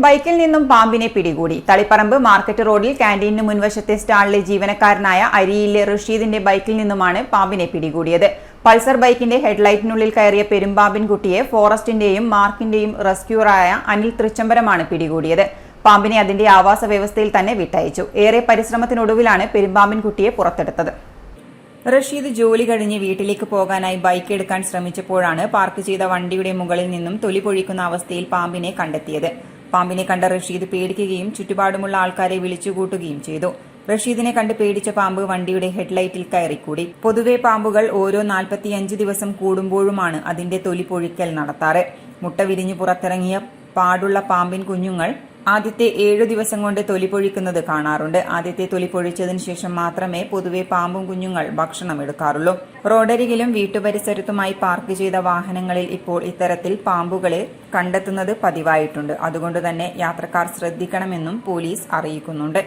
ബൈക്കിൽ നിന്നും പാമ്പിനെ പിടികൂടി. തളിപ്പറമ്പ് മാർക്കറ്റ് റോഡിൽ ക്യാന്റീനു മുൻവശത്തെ സ്റ്റാളിലെ ജീവനക്കാരനായ അരിയിലെ റഷീദിന്റെ ബൈക്കിൽ നിന്നുമാണ് പാമ്പിനെ പിടികൂടിയത്. പൾസർ ബൈക്കിന്റെ ഹെഡ്ലൈറ്റിനുള്ളിൽ കയറിയ പെരുമ്പാമ്പിൻകുട്ടിയെ ഫോറസ്റ്റിന്റെയും മാർക്കിന്റെയും റെസ്ക്യൂറായ അനിൽ തൃച്ചംബരമാണ് പിടികൂടിയത്. പാമ്പിനെ അതിന്റെ ആവാസ വ്യവസ്ഥയിൽ തന്നെ വിട്ടയച്ചു. ഏറെ പരിശ്രമത്തിനൊടുവിലാണ് പെരുമ്പാമ്പിൻകുട്ടിയെ പുറത്തെടുത്തത്. റഷീദ് ജോലി കഴിഞ്ഞ് വീട്ടിലേക്ക് പോകാനായി ബൈക്ക് എടുക്കാൻ ശ്രമിച്ചപ്പോഴാണ് പാർക്ക് ചെയ്ത വണ്ടിയുടെ മുകളിൽ നിന്നും തൊലി പൊഴിക്കുന്ന അവസ്ഥയിൽ പാമ്പിനെ കണ്ടെത്തിയത്. പാമ്പിനെ കണ്ട റഷീദ് പേടിക്കുകയും ചുറ്റുപാടുമുള്ള ആൾക്കാരെ വിളിച്ചുകൂട്ടുകയും ചെയ്തു. റഷീദിനെ കണ്ട് പേടിച്ച പാമ്പ് വണ്ടിയുടെ ഹെഡ്ലൈറ്റിൽ കയറിക്കൂടി. പൊതുവെ പാമ്പുകൾ ഓരോ 45 ദിവസം കൂടുമ്പോഴുമാണ് അതിന്റെ തൊലി പൊഴിക്കൽ നടത്താറ്. മുട്ട വിരിഞ്ഞു പുറത്തിറങ്ങിയ പാടുള്ള പാമ്പിൻ കുഞ്ഞുങ്ങൾ ആദ്യത്തെ 7 ദിവസം കൊണ്ട് തൊലി പൊഴിക്കുന്നത് കാണാറുണ്ട്. ആദ്യത്തെ തൊലി പൊഴിച്ചതിന് ശേഷം മാത്രമേ പൊതുവെ പാമ്പും കുഞ്ഞുങ്ങൾ ഭക്ഷണം എടുക്കാറുള്ളൂ. റോഡരികിലും വീട്ടുപരിസരത്തുമായി പാർക്ക് ചെയ്ത വാഹനങ്ങളിൽ ഇപ്പോൾ ഇത്തരത്തിൽ പാമ്പുകളെ കണ്ടെത്തുന്നത് പതിവായിട്ടുണ്ട്. അതുകൊണ്ട് തന്നെ യാത്രക്കാർ ശ്രദ്ധിക്കണമെന്നും പോലീസ് അറിയിക്കുന്നുണ്ട്.